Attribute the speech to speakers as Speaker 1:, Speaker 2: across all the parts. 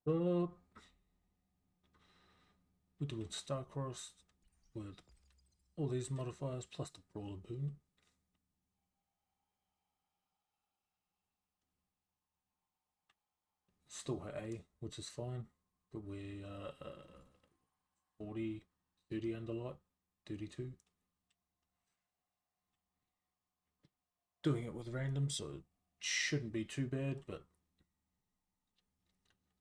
Speaker 1: We're doing Starcrossed with all these modifiers plus the brawler boon. Still hit A, which is fine, but we're 40, 30 under light, 32. Doing it with random, so it shouldn't be too bad, but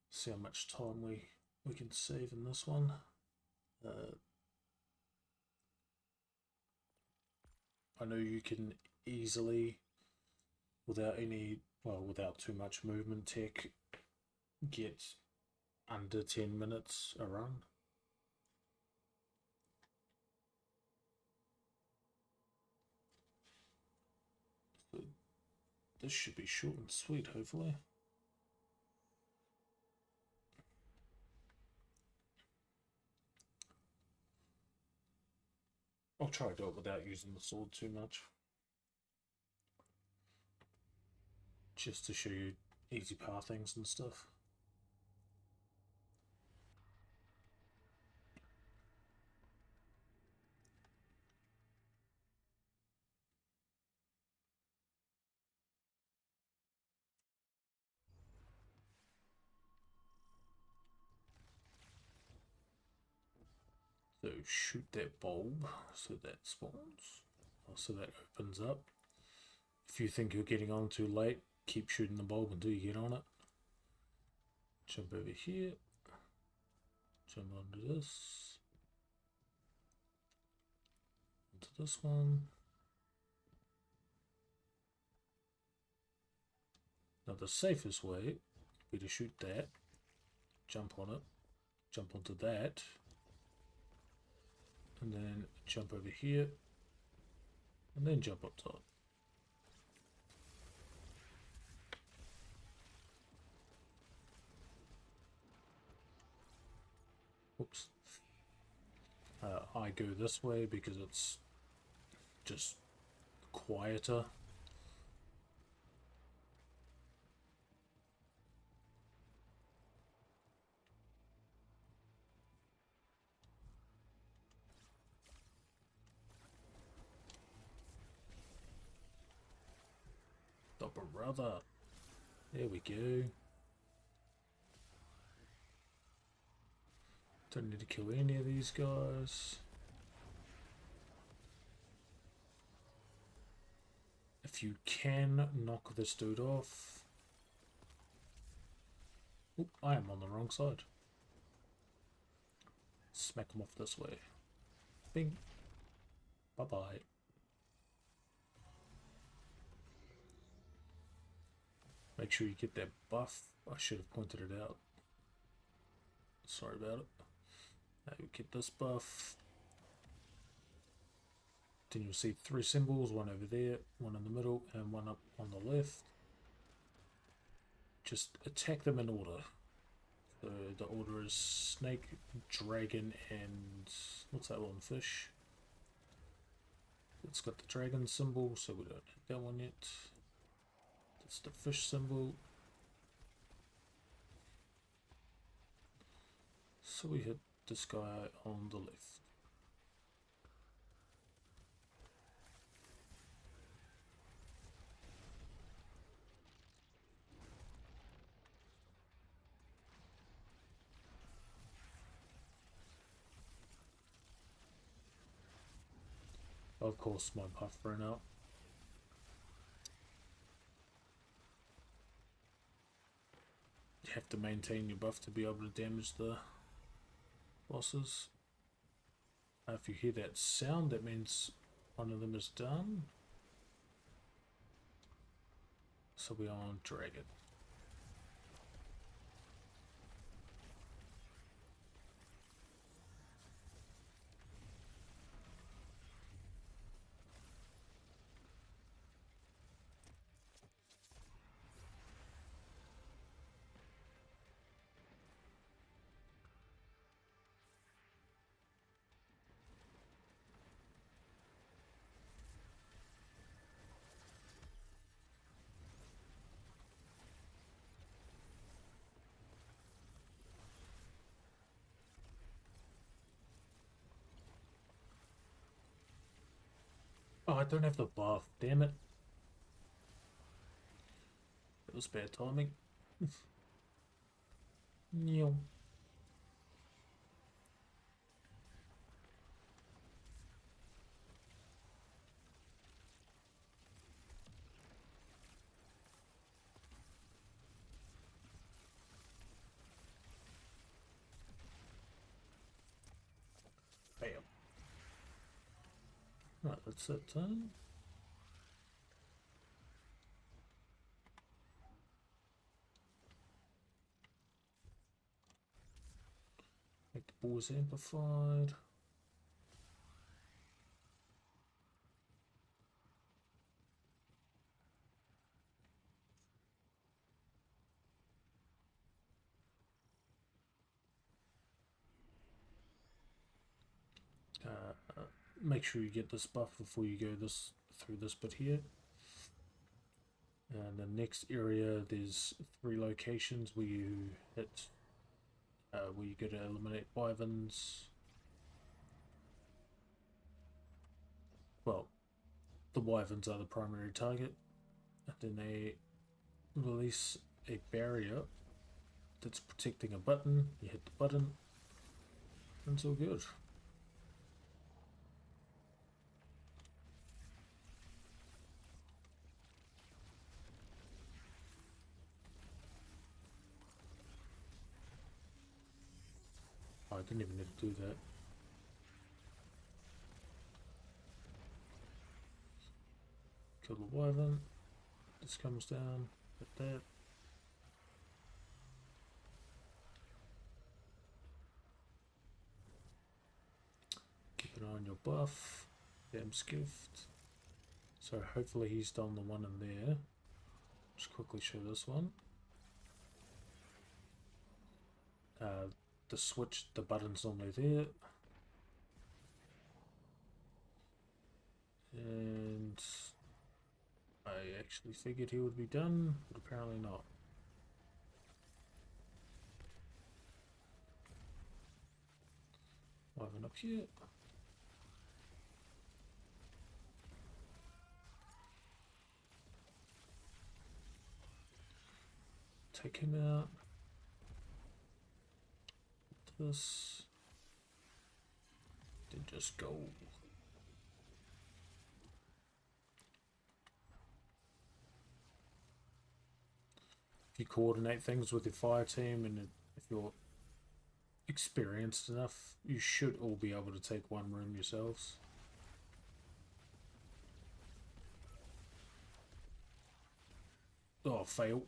Speaker 1: see how much time we can save in this one. I know you can easily, without too much movement tech, get under 10 minutes a run. So this should be short and sweet, hopefully. I'll try to do it without using the sword too much. Just to show you easy pathings and stuff. So shoot that bulb so that spawns. So that opens up. If you think you're getting on too late, keep shooting the bulb until you get on it. Jump over here. Jump onto this. Onto this one. Now the safest way would be to shoot that, jump on it, jump onto that, and then jump over here, and then jump up top. Whoops. I go this way because it's just quieter. Double brother. There we go. Don't need to kill any of these guys. If you can knock this dude off. Oop, I am on the wrong side. Smack him off this way. Bing. Bye-bye. Make sure you get that buff. I should have pointed it out. Sorry about it. Now you get this buff. Then you'll see 3 symbols, one over there, one in the middle, and one up on the left. Just attack them in order. So the order is snake, dragon, and what's that one? Fish. It's got the dragon symbol, so we don't hit that one yet. That's the fish symbol. So we hit this guy on the left. Of course, my buff ran out. You have to maintain your buff to be able to damage the bosses. If you hear that sound, that means one of them is done. So we're on dragon. Oh, I don't have the buff. Damn it. That was bad timing. Meow. Bam. Right, that's it done. Make the balls amplified. Make sure you get this buff before you go through this bit here. And the next area, there's 3 locations where you hit, where you go to eliminate wyverns. Well, the wyverns are the primary target, and then they release a barrier that's protecting a button. You hit the button, and it's all good. Oh, I didn't even need to do that. Kill the wyvern. This comes down. Hit that. Keep an eye on your buff. Damn skiffed. So hopefully he's done the one in there. Just quickly show this one. The switch, the button's normally there. And I actually figured he would be done, but apparently not. Wyvern up here. Take him out. This. Then just go. If you coordinate things with your fire team and if you're experienced enough, you should all be able to take one room yourselves. Oh, fail.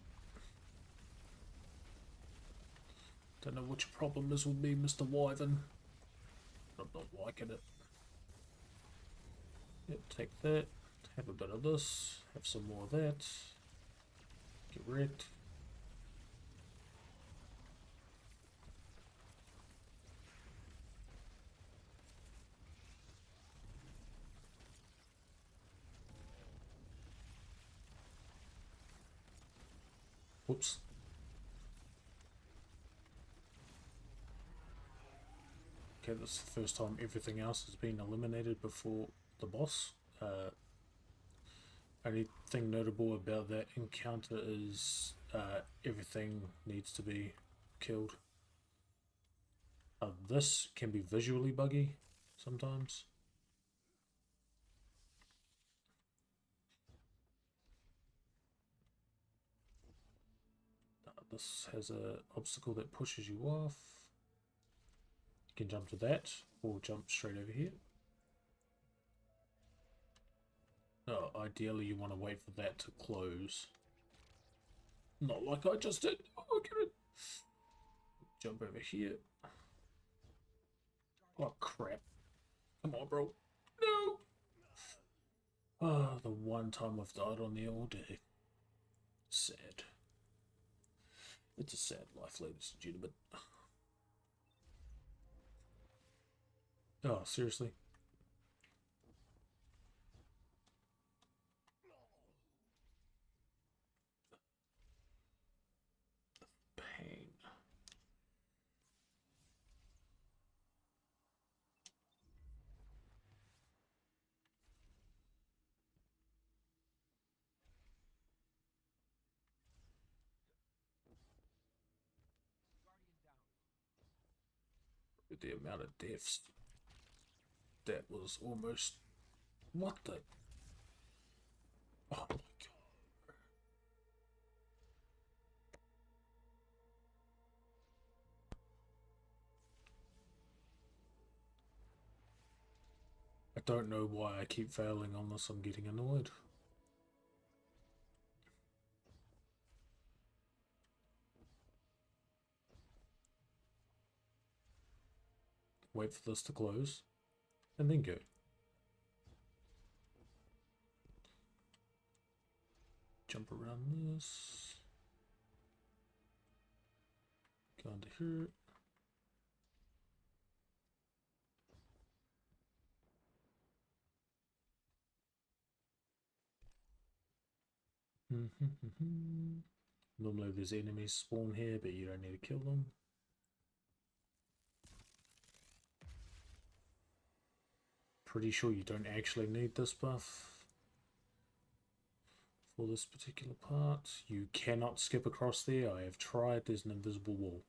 Speaker 1: Don't know what your problem is with me, Mr. Wyvern. I'm not liking it. Yep, take that. Have a bit of this. Have some more of that. Get wrecked. Whoops. Okay, this is the first time everything else has been eliminated before the boss. Only thing notable about that encounter is everything needs to be killed. This can be visually buggy sometimes. This has a obstacle that pushes you off. You can jump to that or jump straight over here. Oh, ideally you want to wait for that to close. Not like I just did. Oh, get it. Jump over here. Oh, crap. Come on, bro. No! Oh, the one time I've died on there all day. Sad. It's a sad life, ladies and gentlemen. Oh, seriously? Pain. with the amount of deaths. That was almost... What the... Oh my god. I don't know why I keep failing on this. I'm getting annoyed. Wait for this to close, and then go. Jump around this. Go under here. Normally there's enemies spawn here, but you don't need to kill them. Pretty sure you don't actually need this buff for this particular part. You cannot skip across there. I have tried. There's an invisible wall.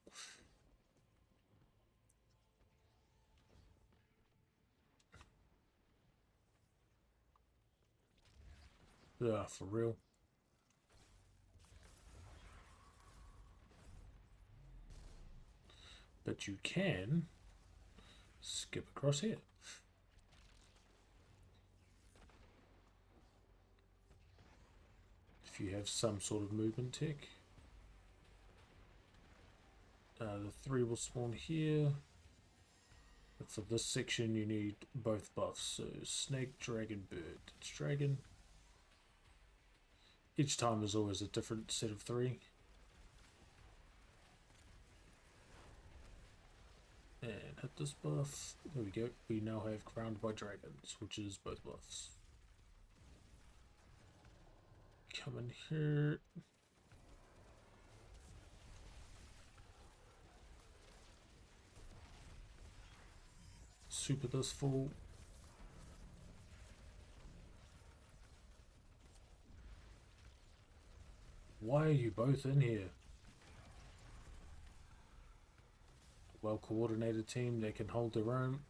Speaker 1: Ah, for real. But you can skip across here. If you have some sort of movement tech. The 3 will spawn here. But for this section you need both buffs. So snake, dragon, bird. It's dragon. Each time there's always a different set of 3. And hit this buff. There we go. We now have Crowned by Dragons, which is both buffs. Come in here. Super this full. Why are you both in here? Well-coordinated team that can hold their own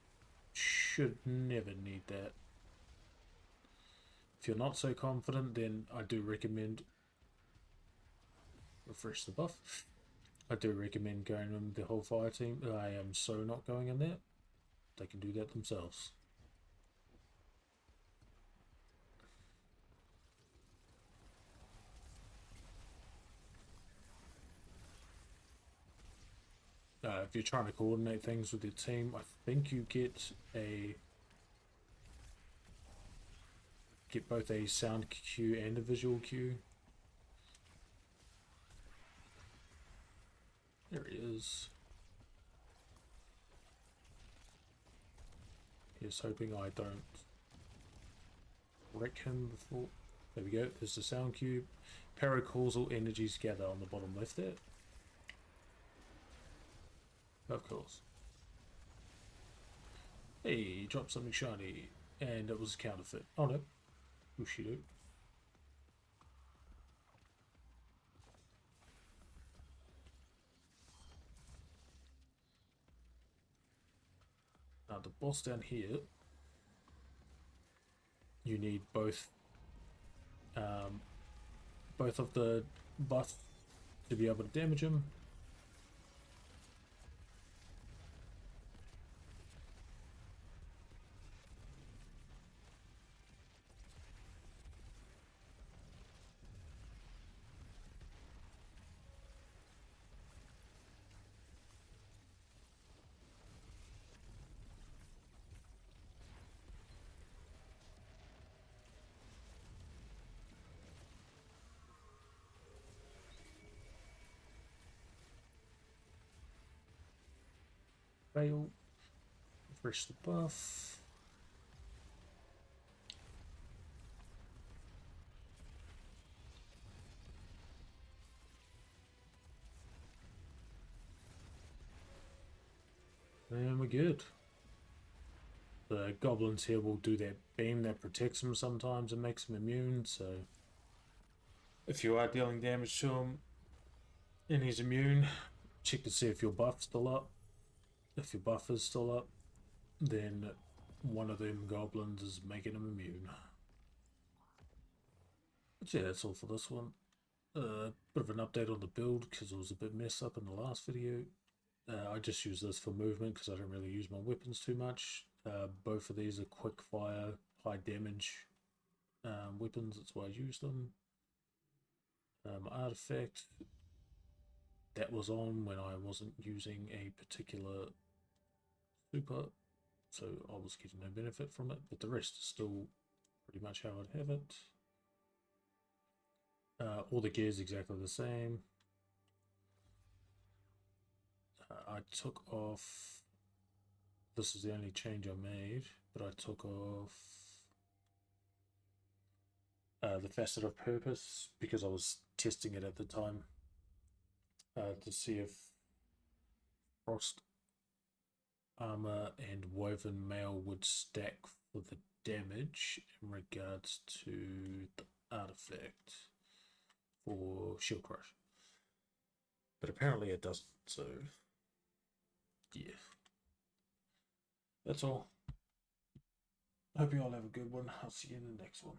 Speaker 1: should never need that. If you're not so confident, then I do recommend refresh the buff. I do recommend going in the whole fire team. I am so not going in there. They can do that themselves. If you're trying to coordinate things with your team, I think you get both a sound cue and a visual cue. There he is. Here's hoping I don't wreck him before. There we go. There's the sound cube. Paracausal energies gather on the bottom left there. Of course. Hey, dropped something shiny. And it was counterfeit. Oh no. Bushido. Now the boss down here, you need both of the buffs to be able to damage him. Fail. Refresh the buff. And we're good. The goblins here will do that beam that protects him sometimes and makes him immune, so if you are dealing damage to him and he's immune, check to see if your buff's still up. if your buff is still up, then one of them goblins is making him immune. But yeah, that's all for this one. Bit of an update on the build because it was a bit messed up in the last video. I just use this for movement because I don't really use my weapons too much. Both of these are quick fire, high damage weapons, that's why I use them. Artifact, that was on when I wasn't using a particular super, so I was getting no benefit from it, but the rest is still pretty much how I'd have it. All the gear is exactly the same. I took off, this is the only change I made, but I took off the facet of purpose because I was testing it at the time to see if frost armor and woven mail would stack for the damage in regards to the artifact for shield crush, but apparently it doesn't, so yeah, that's all. Hope you all have a good one. I'll see you in the next one.